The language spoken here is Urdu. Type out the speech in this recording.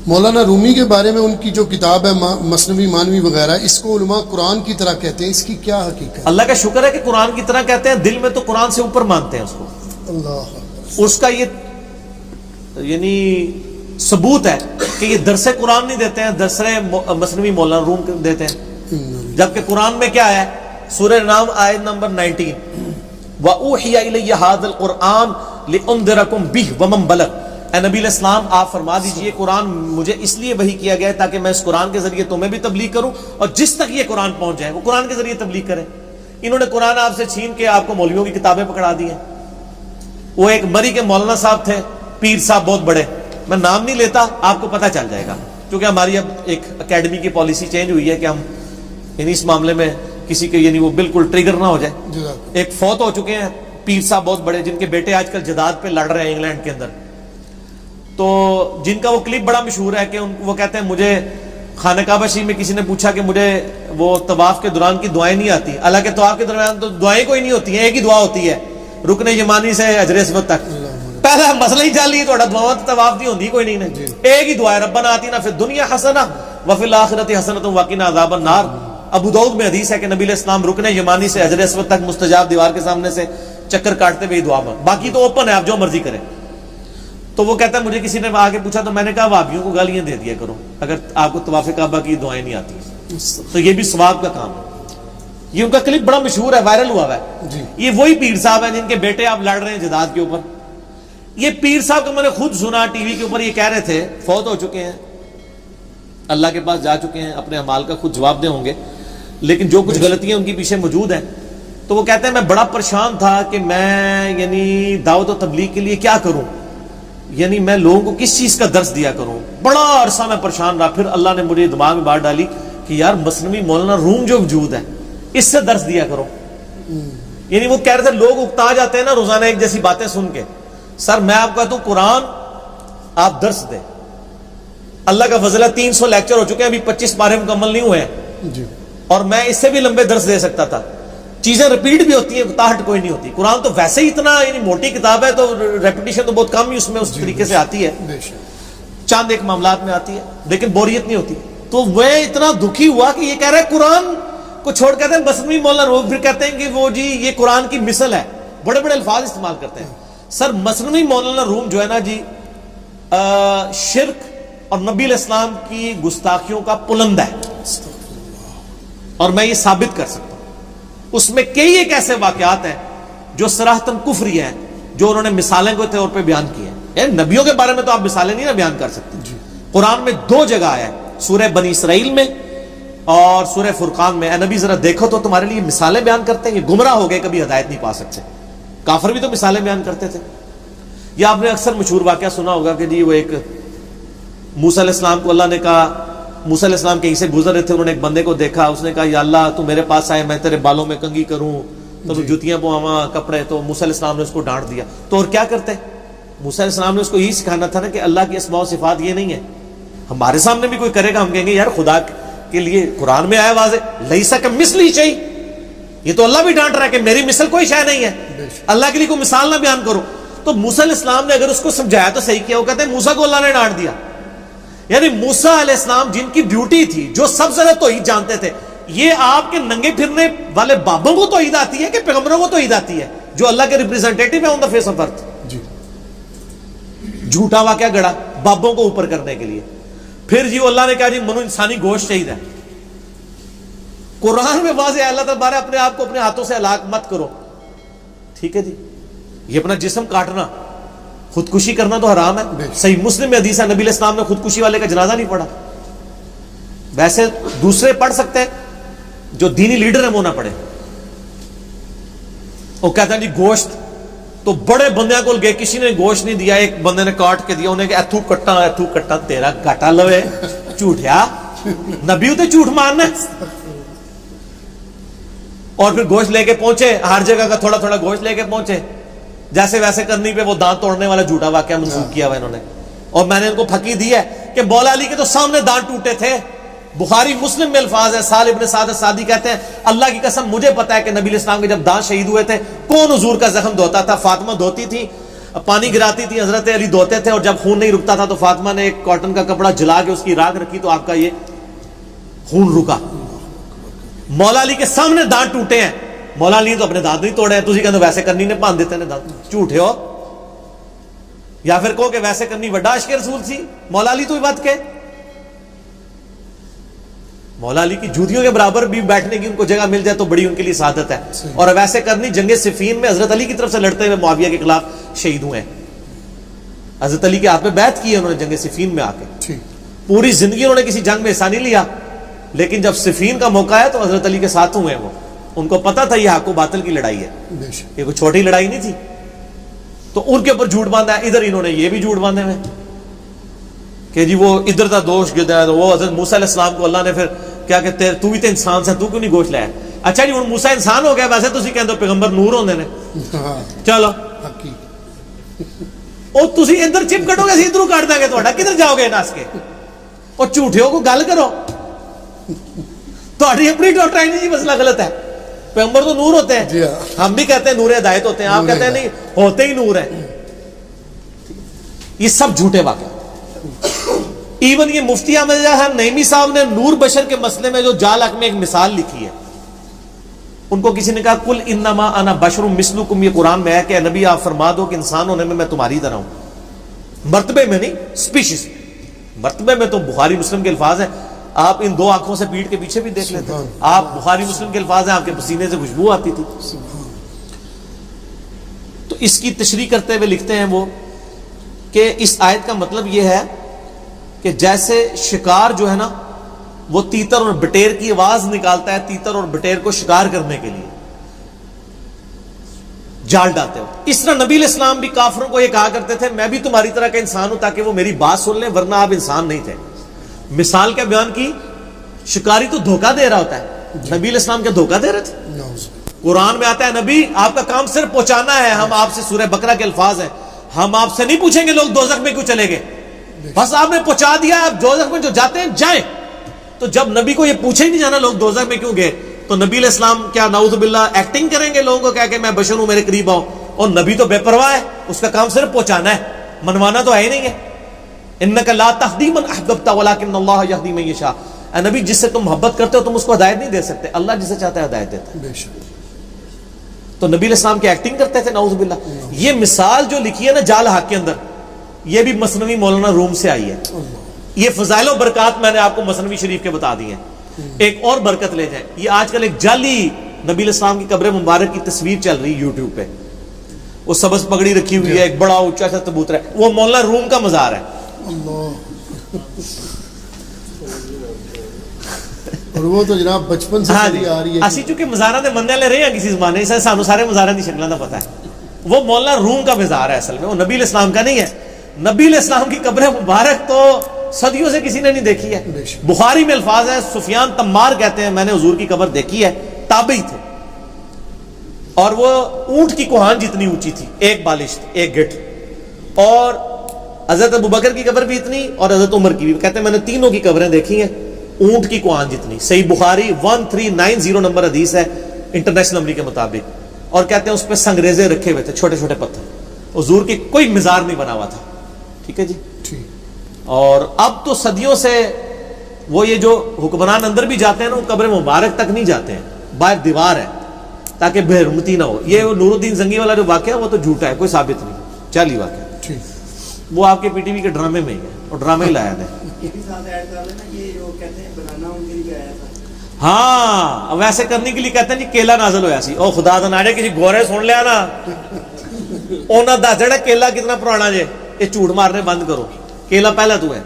مولانا رومی کے بارے میں ان کی جو کتاب ہے مثنوی مانوی وغیرہ، اس کو علماء قرآن کی طرح کہتے ہیں، اس کی کیا حقیقت ہے؟ اللہ کا شکر ہے کہ قرآن کی طرح کہتے ہیں، دل میں تو قرآن سے اوپر مانتے ہیں اس کو. اللہ اس کا یہ یعنی ثبوت ہے کہ یہ درس قرآن نہیں دیتے ہیں، درس مثنوی مولانا روم دیتے ہیں. جبکہ قرآن میں کیا ہے؟ سورہ نام آیت نمبر 19 وَأُوحِيَ إِلَيَّ هَذَا الْقُرْآنُ لِأُنذِرَكُم بِهِ وَمَن بَلَغَ. اے نبی علیہ السلام آپ فرما دیجئے قرآن مجھے اس لیے وحی کیا گیا ہے تاکہ میں اس قرآن کے ذریعے تمہیں بھی تبلیغ کروں اور جس تک یہ قرآن پہنچ جائے وہ قرآن کے ذریعے تبلیغ کرے. انہوں نے قرآن آپ سے چھین کے آپ کو مولویوں کی کتابیں پکڑا دی ہیں. وہ ایک مری کے مولانا صاحب تھے، پیر صاحب بہت بڑے، میں نام نہیں لیتا، آپ کو پتہ چل جائے گا کیونکہ ہماری اب ایک اکیڈمی کی پالیسی چینج ہوئی ہے کہ ہم یعنی اس معاملے میں کسی کے یعنی وہ بالکل ٹریگر نہ ہو جائے. ایک فوت ہو چکے ہیں پیر صاحب بہت بڑے، جن کے بیٹے آج کل جداد پہ لڑ رہے ہیں انگلینڈ کے اندر. تو جن کا وہ کلپ بڑا مشہور ہے کہ وہ کہتے ہیں مجھے خانہ کعبہ شریف میں کسی نے پوچھا کہ مجھے وہ طواف کے دوران کی دعائیں نہیں آتی. حالانکہ طواف کے دوران تو دعائیں کوئی نہیں ہوتی ہیں، ایک ہی دعا ہوتی ہے رکن یمانی سے حجر اسود تک. پہلا مسئلہ ہی چل رہی ہے تھوڑا دعا طواف دی ہوندی کوئی نہیں، ایک ہی دعا ہے ربنا آتینا فی الدنیا حسنہ وفی الآخرۃ حسنۃ وقنا عذاب النار. ابو داؤد میں حدیث ہے کہ نبی علیہ السلام رکن یمانی سے حجر اسود تک مستجاب دیوار کے سامنے سے چکر کاٹتے ہوئے دعا مانگ، باقی تو اوپن ہے آپ جو مرضی کریں. تو وہ کہتا ہے مجھے کسی نے آگے پوچھا تو میں نے کہا وہابیوں کو گالیاں دے دیا کرو اگر آپ کو طواف کعبہ کی دعائیں نہیں آتی تو یہ بھی ثواب کا کام ہے. یہ ان کا کلپ بڑا مشہور ہے، وائرل ہوا ہے. یہ وہی پیر صاحب ہیں جن کے بیٹے آپ لڑ رہے ہیں جداد کے اوپر. یہ پیر صاحب کو میں نے خود سنا ٹی وی کے اوپر، یہ کہہ رہے تھے فوت ہو چکے ہیں، اللہ کے پاس جا چکے ہیں، اپنے اعمال کا خود جواب دے ہوں گے، لیکن جو کچھ غلطیاں ان کی پیچھے موجود ہیں. تو وہ کہتے ہیں میں بڑا پریشان تھا کہ میں یعنی دعوت و تبلیغ کے لیے کیا کروں، یعنی میں لوگوں کو کس چیز کا درس دیا کروں. بڑا عرصہ میں پریشان رہا، پھر اللہ نے مجھے دماغ میں بات ڈالی کہ یار مثنوی مولانا روم جو وجود ہے اس سے درس دیا کرو. یعنی وہ کہہ رہے تھے لوگ اکتا جاتے ہیں نا روزانہ ایک جیسی باتیں سن کے. سر میں آپ کہتا ہوں قرآن آپ درس دیں، اللہ کا فضل ہے 300 لیکچر ہو چکے ہیں، ابھی 25 پارے مکمل نہیں ہوئے ہیں اور میں اس سے بھی لمبے درس دے سکتا تھا. چیزیں ریپیٹ بھی ہوتی ہیں، تاہٹ کوئی نہیں ہوتی. قرآن تو ویسے ہی اتنا یعنی موٹی کتاب ہے تو ریپیٹیشن تو بہت کم ہی اس میں اس طریقے سے آتی ہے، چاند ایک معاملات میں آتی ہے لیکن بوریت نہیں ہوتی. تو وہ اتنا دکھی ہوا کہ یہ کہہ رہے قرآن کو چھوڑ کہتے ہیں مثنوی مولانا روم، پھر کہتے ہیں کہ وہ جی یہ قرآن کی مثل ہے، بڑے بڑے الفاظ استعمال کرتے ہیں. سر مثنوی مولانا روم جو ہے نا جی شرک اور نبی علیہ السلام کی گستاخیوں کا پلند ہے اور میں یہ ثابت کر سکتا ہوں. اس میں کئی ایک ایسے واقعات ہیں جو صراحتاً کفری ہیں، جو انہوں نے مثالیں کے طور پہ بیان کی ہیں. نبیوں کے بارے میں تو آپ مثالیں نہیں نا بیان کر سکتے. قرآن میں 2 جگہ ہے، سورہ بنی اسرائیل میں اور سورہ فرقان میں. اے نبی ذرا دیکھو تو تمہارے لیے مثالیں بیان کرتے ہیں، یہ گمراہ ہو گئے کبھی ہدایت نہیں پا سکتے. کافر بھی تو مثالیں بیان کرتے تھے. یا آپ نے اکثر مشہور واقعہ سنا ہوگا کہ جی وہ ایک موسیٰ علیہ السلام کو اللہ نے کہا، موسیٰ علیہ السلام کہیں سے گزر رہے تھے، انہوں نے ایک بندے کو دیکھا، اس نے کہا یا اللہ تو میرے پاس آئے میں تیرے بالوں میں کنگھی کروں تو جوتیاں پواواں کپڑے. تو موسیٰ علیہ السلام نے اس کو ڈانٹ دیا. تو اور کیا کرتے؟ موسیٰ علیہ السلام نے اس کو یہی سکھانا تھا نا کہ اللہ کی اسماء و صفات یہ نہیں ہے. ہمارے سامنے بھی کوئی کرے گا ہم کہیں گے یار خدا کے لیے قرآن میں آیا واضح لیس کمثلہ شیء، یہ تو اللہ بھی ڈانٹ رہا ہے کہ میری مثل کوئی شے نہیں ہے، اللہ کے لیے کوئی مثال نہ بیان کرو. تو موسیٰ علیہ السلام نے اگر اس کو سمجھایا تو صحیح کیا. وہ کہتے ہیں موسیٰ کو اللہ نے ڈانٹ دیا. یعنی موسیٰ علیہ السلام جن کی ڈیوٹی تھی، جو سب سے زیادہ توحید جانتے تھے، یہ آپ کے ننگے پھرنے والے بابوں کو توحید آتی ہے کہ پیغمبروں کو توحید آتی ہے جو اللہ کے ریپریزنٹیٹیو ہے آن دا فیس آف ارتھ. جھوٹا واقعہ گڑا بابوں کو اوپر کرنے کے لیے. پھر جی اللہ نے کہا جی منو انسانی گوشت چاہیے. قرآن میں واضح ہے اللہ تعالیٰ اپنے آپ کو اپنے ہاتھوں سے ہلاک مت کرو. ٹھیک ہے جی، یہ اپنا جسم کاٹنا، خودکشی کرنا تو حرام ہے. صحیح مسلم میں حدیث ہے نبی علیہ السلام نے خودکشی والے کا جنازہ نہیں پڑھا. ویسے دوسرے پڑھ سکتے ہیں، جو دینی لیڈر ہیں وہ نہ پڑھے. وہ کہتے ہیں جی گوشت تو بڑے بندیاں کو گئے، کسی نے گوشت نہیں دیا، ایک بندے نے کاٹ کے دیا، انہیں کہ ایتھو کٹا تیرا گاٹا لوے جھوٹیا نبی تے جھوٹ مارنا. اور پھر گوشت لے کے پہنچے، ہر جگہ کا تھوڑا تھوڑا گوشت لے کے پہنچے، جیسے ویسے کرنی پہ وہ دانت توڑنے والا جھوٹا واقعہ منسوخ کیا ہوا انہوں نے. اور میں نے ان کو پھکی دی ہے کہ مولا علی کے تو سامنے دانت ٹوٹے تھے. بخاری مسلم میں الفاظ ہے، سال ابن سعد السعدی کہتے ہیں اللہ کی قسم مجھے پتا ہے کہ نبی علیہ السلام کے جب دانت شہید ہوئے تھے کون حضور کا زخم دھوتا تھا. فاطمہ دھوتی تھی، پانی گراتی تھی حضرت علی دھوتے تھے، اور جب خون نہیں رکتا تھا تو فاطمہ نے ایک کاٹن کا کپڑا جلا کے اس کی راکھ رکھی تو آپ کا یہ خون رکا. مولا علی کے سامنے دانت ٹوٹے ہیں، مولا علی تو اپنے دانت نہیں توڑے ہیں، تسی کہتے ویسے کرنی نے باندھ دیتے ہیں دانت، جھوٹے ہو. یا پھر کہو کہ ویسے کرنی وڈا عشق رسول سی، مولا علی تو ہی بات کہ مولا علی کی جوتیوں کے برابر بھی بیٹھنے کی ان کو جگہ مل جائے تو بڑی ان کے لیے سعادت ہے. اور ویسے کرنی جنگ صفین میں حضرت علی کی طرف سے لڑتے ہوئے معاویہ کے خلاف شہید ہوئے ہیں. حضرت علی کے ہاتھ میں بیعت کی ہے انہوں نے جنگ صفین میں آ کے. پوری زندگی انہوں نے کسی جنگ میں حصہ نہیں لیا، لیکن جب صفین کا موقع ہے تو حضرت علی کے ساتھ ہوئے ہیں. وہ ان کو پتا تھا یہ حق و باطل کی لڑائی ہے، یہ کوئی چھوٹی لڑائی نہیں تھی. تو ان کے اوپر جھوٹ باندھا ہے. ادھر انہوں نے یہ بھی جھوٹ باندھے ہوئے کہ جی وہ ادھر کا دوش گدا ہے. وہ حضرت موسیٰ علیہ السلام کو اللہ نے پھر کیا کہتے ہیں تو بھی تو انسان سے تو کیوں نہیں گوشت لایا. اچھا جی ہوں موسیٰ انسان ہو گیا، ویسے تسی کہندے ہو پیغمبر نور ہوندے نے. چلو اور تسی ادھر چپ کٹو گے اسی ادھروں کٹ دیں گے، تہاڈا کدھر جاؤ گے نس کے. اور جھوٹیوں کو گل کرو، تہاڈی اپنی ڈاکٹرائن جی مسئلہ غلط ہے. پیغمبر تو نور ہوتے ہیں، ہم بھی کہتے ہیں نور ہدایت ہوتے ہیں، آپ کہتے ہیں نہیں ہوتے ہی نور ہیں. یہ سب جھوٹے واقعات. ایون یہ مفتی احمد خان نعیمی صاحب نے نور بشر کے مسئلے میں جو جال حق میں ایک مثال لکھی ہے، ان کو کسی نے کہا کل انما انا بشر مثلکم، یہ قرآن میں ہے کہ نبی آپ فرما دو کہ انسان ہونے میں تمہاری طرح ہوں. مرتبے میں نہیں، اسپیشیز مرتبے میں تو بخاری مسلم کے الفاظ ہیں. آپ ان دو آنکھوں سے پیٹ کے پیچھے بھی دیکھ لیتے ہیں، آپ بخاری مسلم کے الفاظ ہیں، آپ کے پسینے سے خوشبو آتی تھی. تو اس کی تشریح کرتے ہوئے لکھتے ہیں وہ کہ اس آیت کا مطلب یہ ہے کہ جیسے شکار جو ہے نا وہ تیتر اور بٹیر کی آواز نکالتا ہے تیتر اور بٹیر کو شکار کرنے کے لیے جال ڈالتے ہو، اس طرح نبی علیہ السلام بھی کافروں کو یہ کہا کرتے تھے میں بھی تمہاری طرح کا انسان ہوں تاکہ وہ میری بات سن لیں، ورنہ آپ انسان نہیں تھے. مثال کیا بیان کی؟ شکاری تو دھوکہ دے رہا ہوتا ہے، نبی علیہ السلام کیا دھوکہ دے رہے تھے؟ قرآن میں آتا ہے نبی آپ کا کام صرف پہنچانا ہے. ہم آپ سے سورہ بقرہ کے الفاظ ہیں، ہم آپ سے نہیں پوچھیں گے لوگ دوزخ میں کیوں چلے گئے، بس آپ نے پہنچا دیا. آپ دوزخ میں جو جاتے ہیں جائیں. تو جب نبی کو یہ پوچھے ہی نہیں جانا لوگ دوزخ میں کیوں گئے، تو نبی علیہ السلام کیا نعوذ باللہ ایکٹنگ کریں گے لوگوں کو کہہ کہ میں بشر ہوں میرے قریب آؤ؟ اور نبی تو بے پرواہ ہے، اس کا کام صرف پہنچانا ہے، منوانا تو ہے ہی نہیں ہے. انک لا تہدی من احببت ولکن اللہ یہدی من یشاء. اے نبی جس سے تم محبت کرتے ہو تم اس کو ہدایت نہیں دے سکتے، اللہ جسے چاہتا ہے ہدایت دیتا ہے. تو نبی علیہ السلام کی ایکٹنگ کرتے تھے نعوذ باللہ. یہ مثال جو لکھی ہے نا جال حق کے اندر، یہ بھی مثنوی مولانا روم سے آئی ہے. یہ فضائل و برکات میں نے آپ کو مثنوی شریف کے بتا دی ہیں. ایک اور برکت لے جائیں، یہ آج کل ایک جعلی نبی علیہ السلام کی قبر مبارک کی تصویر چل رہی ہے یوٹیوب پہ، وہ سبز پگڑی رکھی ہوئی ہے، ایک بڑا اونچا سا تبوتر ہے، وہ مولانا روم کا مزار ہے. اور وہ تو جناب بچپن سے چلی آ رہی ہے. اسی چونکہ مزاراں دے مننے والے رہے ہیں کسی زمانے سے، سانو سارے مزاراں دی شکلاں دا پتہ ہے. وہ مولانا روم کا مزار ہے اصل میں، وہ نبی علیہ السلام کا نہیں ہے. نبی علیہ السلام کی قبر مبارک تو صدیوں سے کسی نے نہیں دیکھی ہے. بخاری میں الفاظ ہے، سفیان تمار کہتے ہیں میں نے حضور کی قبر دیکھی ہے، تابعی تھے، اور وہ اونٹ کی کوہان جتنی اونچی تھی، ایک بالشت ایک گٹھ. اور حضرت ابوبکر کی قبر بھی اتنی اور حضرت عمر کی بھی. کہتے ہیں میں نے تینوں کی قبریں دیکھی ہیں اونٹ کی کوہان جتنی. صحیح بخاری 1390 نمبر حدیث ہے انٹرنیشنل نمبر کے مطابق. اور کہتے ہیں اس پہ سنگریزے رکھے ہوئے تھے، چھوٹے چھوٹے پتھر. حضور کی کوئی مزار نہیں بنا ہوا تھا. ٹھیک ہے جی. اور اب تو صدیوں سے وہ یہ جو حکمران اندر بھی جاتے ہیں نا وہ قبر مبارک تک نہیں جاتے ہیں، باہر دیوار ہے تاکہ بے حرمتی نہ ہو. یہ نور الدین زنگی والا جو واقعہ ہے وہ تو جھوٹا ہے، کوئی ثابت نہیں، جعلی واقعہ. وہ آپ کے پی ٹی وی کے ڈرامے میں ہی ہے، اور ڈرامے ہی لایا ہے. ہاں ویسے کرنے کے لیے کہتے ہیں جی کیلا نازل ہویا سی. او خدا دا ناڑے کسی گورے سن لیا نا انہاں دس جڑا کیلا کتنا پرانا جے، یہ جھوٹ مارنے بند کرو، کیلا پہلا تو ہے.